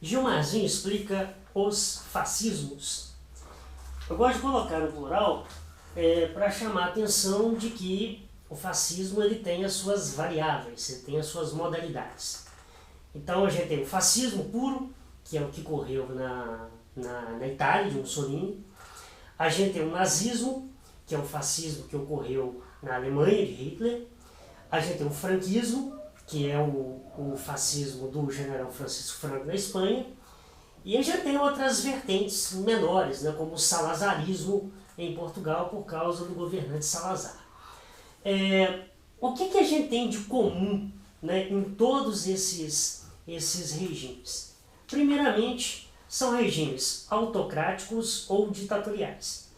Gilmarzinho explica os fascismos. Eu gosto de colocar no plural para chamar a atenção de que o fascismo ele tem as suas variáveis, ele tem as suas modalidades. Então a gente tem o fascismo puro, que é o que ocorreu na Itália, de Mussolini. A gente tem o nazismo, que é o fascismo que ocorreu na Alemanha, de Hitler. A gente tem o franquismo, que é o fascismo do general Francisco Franco na Espanha. E a gente tem outras vertentes menores, né, como o salazarismo em Portugal, por causa do governante Salazar. O que a gente tem de comum, né, em todos esses regimes? Primeiramente, são regimes autocráticos ou ditatoriais.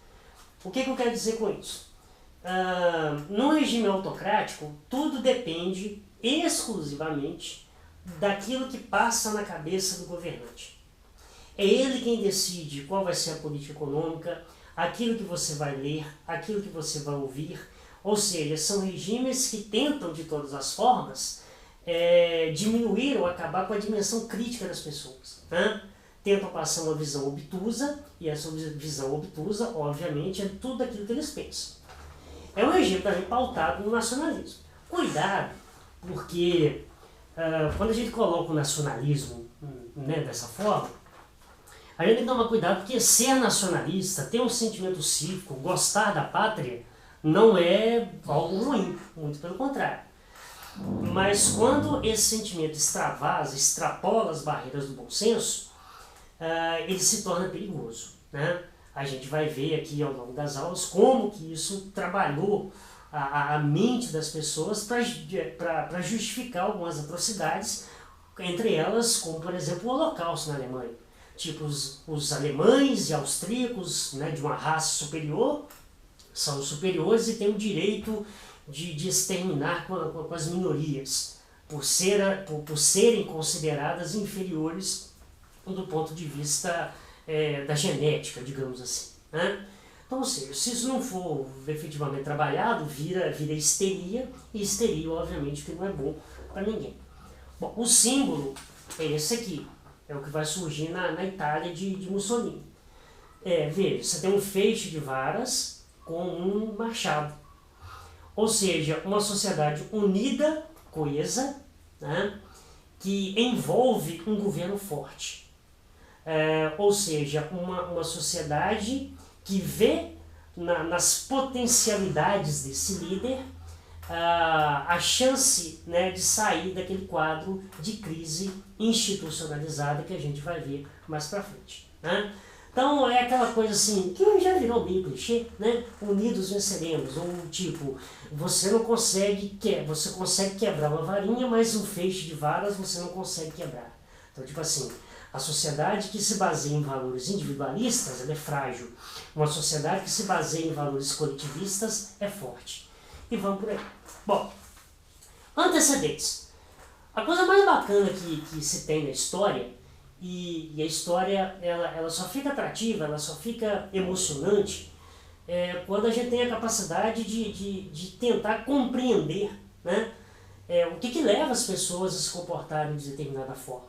O que eu quero dizer com isso? No regime autocrático, tudo depende exclusivamente daquilo que passa na cabeça do governante. É ele quem decide qual vai ser a política econômica, aquilo que você vai ler, aquilo que você vai ouvir. Ou seja, são regimes que tentam de todas as formas diminuir ou acabar com a dimensão crítica das pessoas, né? Tentam passar uma visão obtusa, e essa visão obtusa, obviamente, é tudo aquilo que eles pensam. É um regime também pautado no nacionalismo. Cuidado, porque quando a gente coloca o nacionalismo, né, dessa forma, a gente tem que tomar cuidado, porque ser nacionalista, ter um sentimento cívico, gostar da pátria, não é algo ruim, muito pelo contrário. Mas quando esse sentimento extravasa, extrapola as barreiras do bom senso, ele se torna perigoso, né? A gente vai ver aqui ao longo das aulas como que isso trabalhou a mente das pessoas para justificar algumas atrocidades, entre elas, como por exemplo o Holocausto na Alemanha. Tipo, os alemães e austríacos, né, de uma raça superior, são superiores e têm o direito de exterminar com as minorias, por serem consideradas inferiores do ponto de vista da genética, digamos assim, né? Então, ou seja, se isso não for efetivamente trabalhado, vira histeria, e histeria, obviamente, que não é bom para ninguém. Bom, o símbolo é esse aqui, é o que vai surgir na Itália de Mussolini. Veja, você tem um feixe de varas com um machado. Ou seja, uma sociedade unida, coesa, né, que envolve um governo forte. Ou seja, uma sociedade que vê nas potencialidades desse líder a chance, né, de sair daquele quadro de crise institucionalizada que a gente vai ver mais pra frente, né? Então é aquela coisa assim, que já virou bem clichê, né? Unidos venceremos, ou tipo, você consegue quebrar uma varinha, mas um feixe de varas você não consegue quebrar. Então, tipo assim, a sociedade que se baseia em valores individualistas, ela é frágil. Uma sociedade que se baseia em valores coletivistas é forte. E vamos por aí. Bom, antecedentes. A coisa mais bacana que se tem na história, e a história ela só fica atrativa, ela só fica emocionante, quando a gente tem a capacidade de tentar compreender, né, o que leva as pessoas a se comportarem de determinada forma.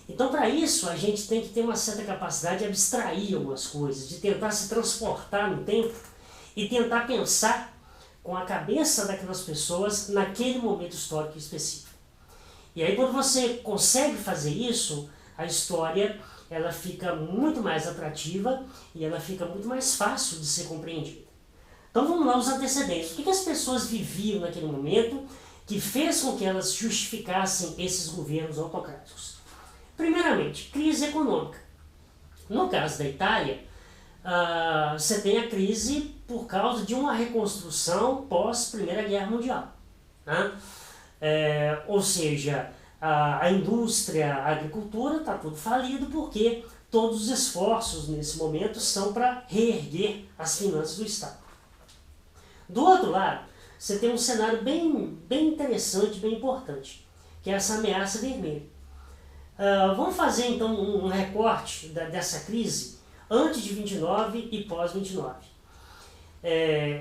Então, para isso, a gente tem que ter uma certa capacidade de abstrair algumas coisas, de tentar se transportar no tempo e tentar pensar com a cabeça daquelas pessoas naquele momento histórico específico. E aí, quando você consegue fazer isso, a história ela fica muito mais atrativa e ela fica muito mais fácil de ser compreendida. Então, vamos lá, os antecedentes. O que as pessoas viviam naquele momento que fez com que elas justificassem esses governos autocráticos? Primeiramente, crise econômica. No caso da Itália, você tem a crise por causa de uma reconstrução pós-Primeira Guerra Mundial, né? Ou seja, a indústria, a agricultura está tudo falido porque todos os esforços nesse momento são para reerguer as finanças do Estado. Do outro lado, você tem um cenário bem interessante, bem importante, que é essa ameaça vermelha. Vamos fazer então um recorte dessa crise antes de 29 e pós 29.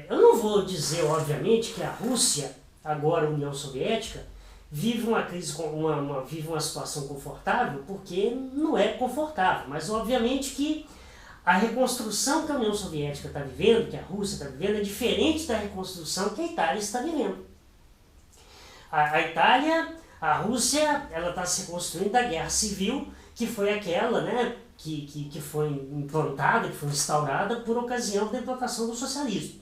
Eu não vou dizer, obviamente, que a Rússia, agora a União Soviética, vive uma crise, vive uma situação confortável porque não é confortável, mas obviamente que a reconstrução que a União Soviética está vivendo, que a Rússia está vivendo, é diferente da reconstrução que a Itália está vivendo. A Itália, a Rússia, ela está se reconstruindo da guerra civil, que foi aquela, né, que foi implantada, que foi instaurada por ocasião da implantação do socialismo.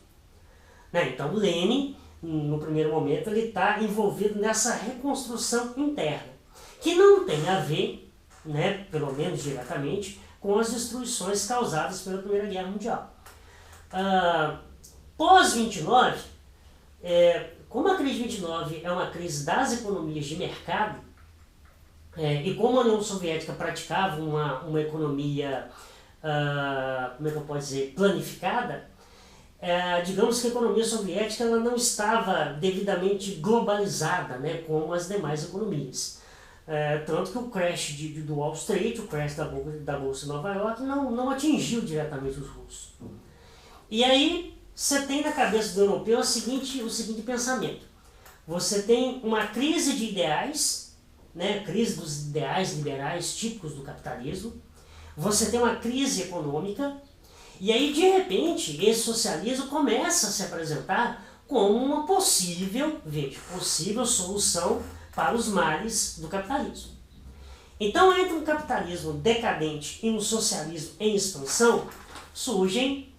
Né? Então Lenin, no primeiro momento, ele está envolvido nessa reconstrução interna, que não tem a ver, né, pelo menos diretamente, com as destruições causadas pela Primeira Guerra Mundial. Pós-29, como a crise de 29 é uma crise das economias de mercado, e como a União Soviética praticava uma economia, como é que eu posso dizer, planificada, digamos que a economia soviética ela não estava devidamente globalizada, né, como as demais economias. Tanto que o crash do Wall Street, o crash da Bolsa de Nova York, não atingiu diretamente os russos. E aí você tem na cabeça do europeu o seguinte pensamento. Você tem uma crise de ideais, né, crise dos ideais liberais típicos do capitalismo. Você tem uma crise econômica. E aí, de repente, esse socialismo começa a se apresentar como uma possível solução para os males do capitalismo. Então, entre um capitalismo decadente e um socialismo em expansão, surgem,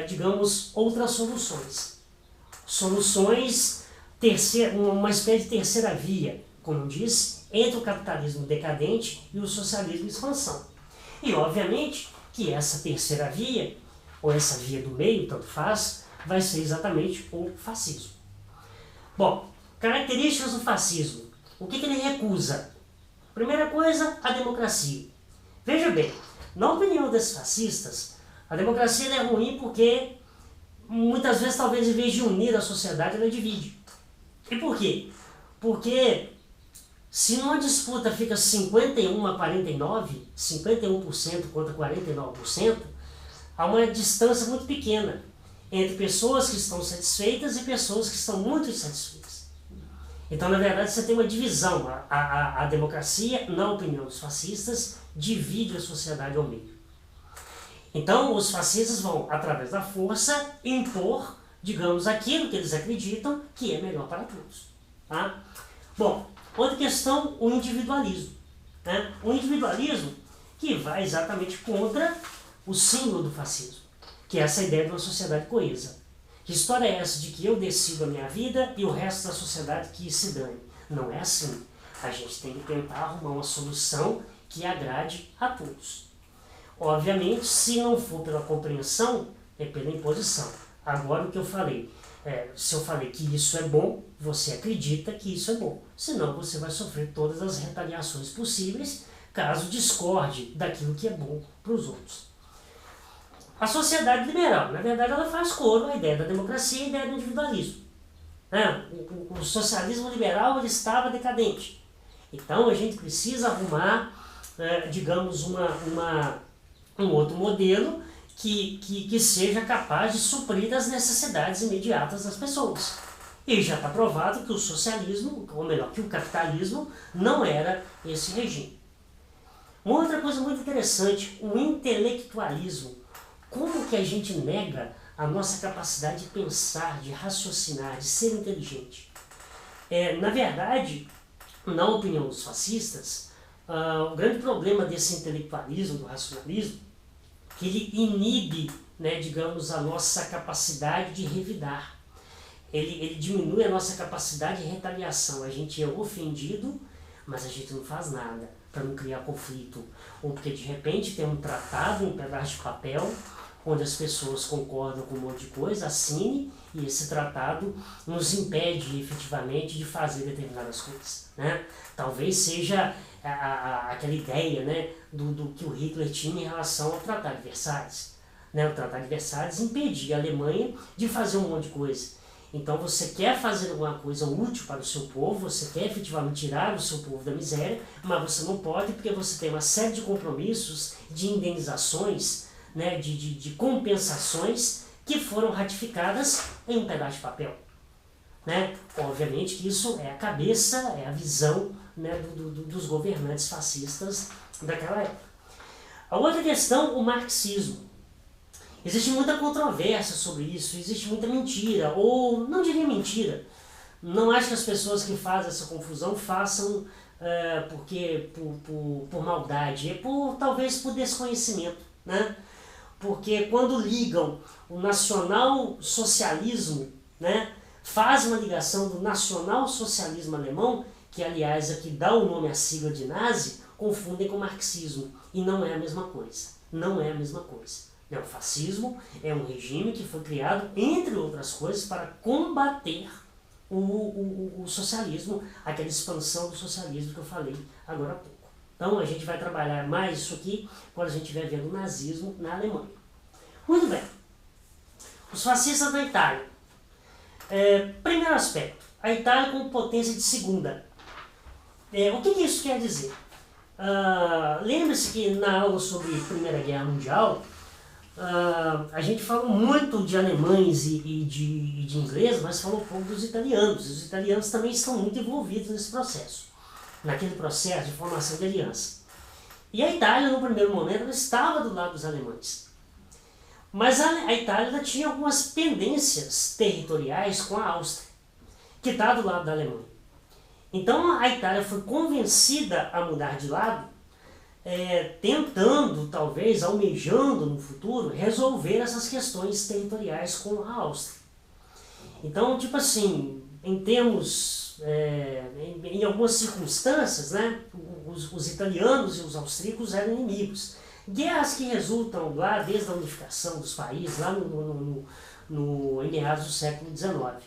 digamos, outras soluções. Soluções, uma espécie de terceira via, como diz, entre o capitalismo decadente e o socialismo em expansão. E, obviamente, que essa terceira via, ou essa via do meio, tanto faz, vai ser exatamente o fascismo. Bom, características do fascismo. O que ele recusa? Primeira coisa, a democracia. Veja bem, na opinião desses fascistas, a democracia é ruim porque muitas vezes, talvez, em vez de unir a sociedade, ela divide. E por quê? Porque se numa disputa fica 51 a 49, 51% contra 49%, há uma distância muito pequena entre pessoas que estão satisfeitas e pessoas que estão muito insatisfeitas. Então, na verdade, você tem uma divisão. A democracia, na opinião dos fascistas, divide a sociedade ao meio. Então, os fascistas vão, através da força, impor, digamos, aquilo que eles acreditam que é melhor para todos. Tá? Bom, outra questão, o individualismo. Né? O individualismo que vai exatamente contra o símbolo do fascismo, que é essa ideia de uma sociedade coesa. Que história é essa de que eu decido a minha vida e o resto da sociedade que se dane? Não é assim. A gente tem que tentar arrumar uma solução que agrade a todos. Obviamente, se não for pela compreensão, é pela imposição. Agora, o que eu falei, se eu falei que isso é bom, você acredita que isso é bom. Senão, você vai sofrer todas as retaliações possíveis, caso discorde daquilo que é bom para os outros. A sociedade liberal, na verdade, ela faz coro à ideia da democracia e à ideia do individualismo. O socialismo liberal ele estava decadente. Então, a gente precisa arrumar, digamos, um outro modelo que seja capaz de suprir as necessidades imediatas das pessoas. E já está provado que o socialismo, ou melhor, que o capitalismo, não era esse regime. Uma outra coisa muito interessante, o intelectualismo. Como que a gente nega a nossa capacidade de pensar, de raciocinar, de ser inteligente? Na verdade, na opinião dos fascistas, o grande problema desse intelectualismo, do racionalismo, que ele inibe, né, digamos, a nossa capacidade de revidar. Ele diminui a nossa capacidade de retaliação. A gente é ofendido, mas a gente não faz nada para não criar conflito. Ou porque de repente tem um tratado, um pedaço de papel, onde as pessoas concordam com um monte de coisa, assine, e esse tratado nos impede efetivamente de fazer determinadas coisas. Né? Talvez seja aquela ideia, né, do que o Hitler tinha em relação ao Tratado de Versalhes. Né? O Tratado de Versalhes impedia a Alemanha de fazer um monte de coisa. Então você quer fazer alguma coisa útil para o seu povo, você quer efetivamente tirar o seu povo da miséria, mas você não pode porque você tem uma série de compromissos, de indenizações, né, de compensações que foram ratificadas em um pedaço de papel. né? Obviamente que isso é a cabeça, é a visão, né, dos governantes fascistas daquela época. A outra questão, o marxismo. Existe muita controvérsia sobre isso, existe muita mentira, ou não diria mentira. Não acho que as pessoas que fazem essa confusão façam por maldade, talvez por desconhecimento, né? Porque quando ligam o nacional-socialismo, né, faz uma ligação do nacional-socialismo alemão, que aliás aqui dá o nome à sigla de nazi, confundem com o marxismo, e não é a mesma coisa, não é a mesma coisa. O fascismo é um regime que foi criado, entre outras coisas, para combater o socialismo, aquela expansão do socialismo que eu falei agora há pouco. Então a gente vai trabalhar mais isso aqui quando a gente estiver vendo o nazismo na Alemanha. Muito bem. Os fascistas da Itália. Primeiro aspecto, a Itália como potência de segunda. O que isso quer dizer? Lembre-se que na aula sobre Primeira Guerra Mundial, a gente falou muito de alemães e de inglês, mas falou pouco dos italianos. Os italianos também estão muito envolvidos nesse processo, naquele processo de formação de aliança. E a Itália, no primeiro momento, ela estava do lado dos alemães. Mas a Itália tinha algumas pendências territoriais com a Áustria, que está do lado da Alemanha. Então a Itália foi convencida a mudar de lado, tentando, talvez, almejando no futuro, resolver essas questões territoriais com a Áustria. Então, tipo assim, em termos, em algumas circunstâncias, né, os italianos e os austríacos eram inimigos. Guerras que resultam lá desde a unificação dos países, lá em meados do século XIX.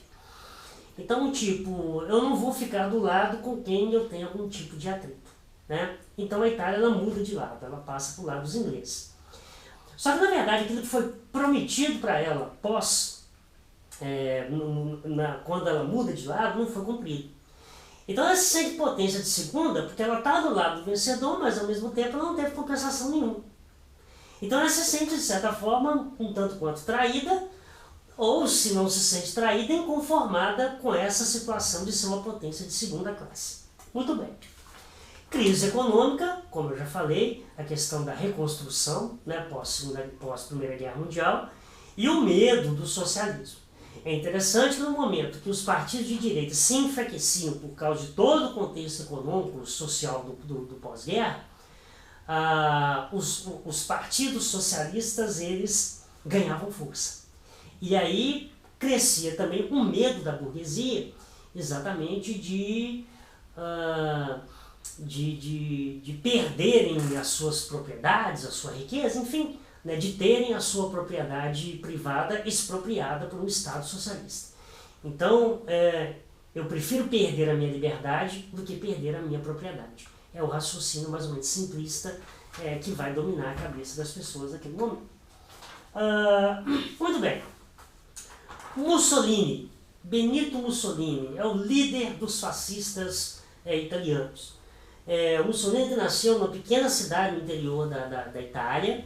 Então, tipo, eu não vou ficar do lado com quem eu tenho algum tipo de atrito, né? Então a Itália ela muda de lado, ela passa para o lado dos ingleses. Só que na verdade aquilo que foi prometido para ela quando ela muda de lado não foi cumprido. Então ela se sente potência de segunda porque ela está do lado do vencedor, mas ao mesmo tempo ela não teve compensação nenhuma. Então ela se sente de certa forma um tanto quanto traída, ou se não se sente traída, inconformada com essa situação de ser uma potência de segunda classe. Muito bem. Crise econômica, como eu já falei, a questão da reconstrução, né, pós-Primeira Guerra Mundial, e o medo do socialismo. É interessante que no momento que os partidos de direita se enfraqueciam por causa de todo o contexto econômico e social do pós-guerra, os partidos socialistas eles ganhavam força. E aí crescia também o medo da burguesia, exatamente de perderem as suas propriedades, a sua riqueza, enfim, né, de terem a sua propriedade privada expropriada por um Estado socialista. Então, eu prefiro perder a minha liberdade do que perder a minha propriedade. É o raciocínio mais ou menos simplista que vai dominar a cabeça das pessoas naquele momento. Muito bem. Mussolini, Benito Mussolini, é o líder dos fascistas italianos. Mussolini nasceu numa pequena cidade no interior da Itália,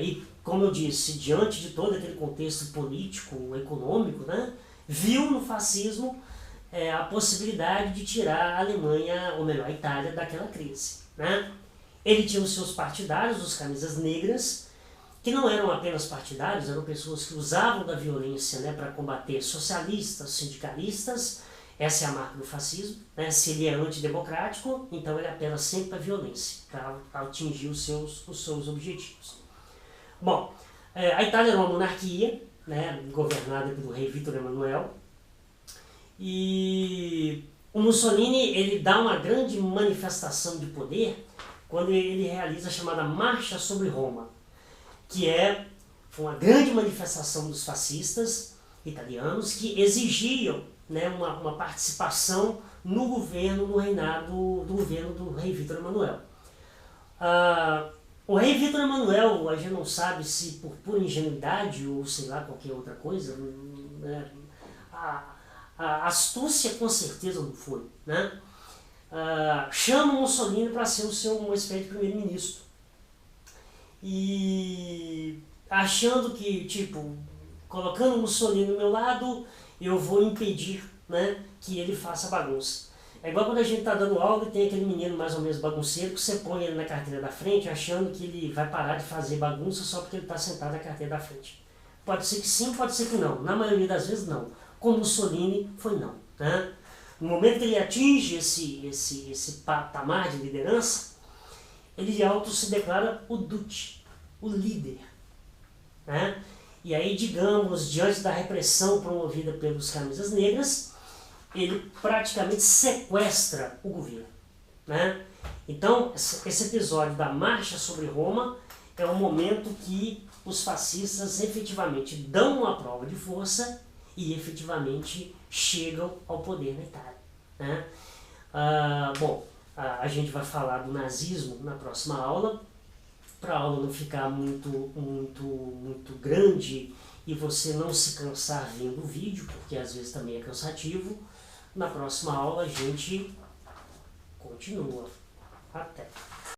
e, como eu disse, diante de todo aquele contexto político, econômico, né, viu no fascismo a possibilidade de tirar a Alemanha, ou melhor, a Itália, daquela crise. Né? Ele tinha os seus partidários, os camisas negras, que não eram apenas partidários, eram pessoas que usavam da violência, né, para combater socialistas, sindicalistas. Essa é a marca do fascismo. Né? Se ele é antidemocrático, então ele apela sempre para a violência, para atingir os seus objetivos. Bom, a Itália era uma monarquia, né, governada pelo rei Vítor Emanuel, e o Mussolini ele dá uma grande manifestação de poder quando ele realiza a chamada Marcha sobre Roma, que foi uma grande manifestação dos fascistas italianos que exigiam, né, uma participação no governo, no reinado do governo do rei Vítor Emanuel. O rei Vítor Emanuel, a gente não sabe se por pura ingenuidade ou sei lá qualquer outra coisa, né, a astúcia com certeza não foi, né? Chama o Mussolini para ser uma espécie de primeiro-ministro. E achando que, tipo, colocando o Mussolini do meu lado, eu vou impedir, né, que ele faça bagunça. É igual quando a gente está dando aula e tem aquele menino mais ou menos bagunceiro que você põe ele na carteira da frente achando que ele vai parar de fazer bagunça só porque ele está sentado na carteira da frente. Pode ser que sim, pode ser que não. Na maioria das vezes não. Como Mussolini foi não. Né? No momento que ele atinge esse patamar de liderança, ele auto se declara o Duce, o líder. Né? E aí, digamos, diante da repressão promovida pelos camisas negras, ele praticamente sequestra o governo. Né? Então, esse episódio da marcha sobre Roma é um momento que os fascistas efetivamente dão uma prova de força e efetivamente chegam ao poder na Itália. Né? A gente vai falar do nazismo na próxima aula, para a aula não ficar muito grande e você não se cansar vendo o vídeo, porque às vezes também é cansativo. Na próxima aula a gente continua.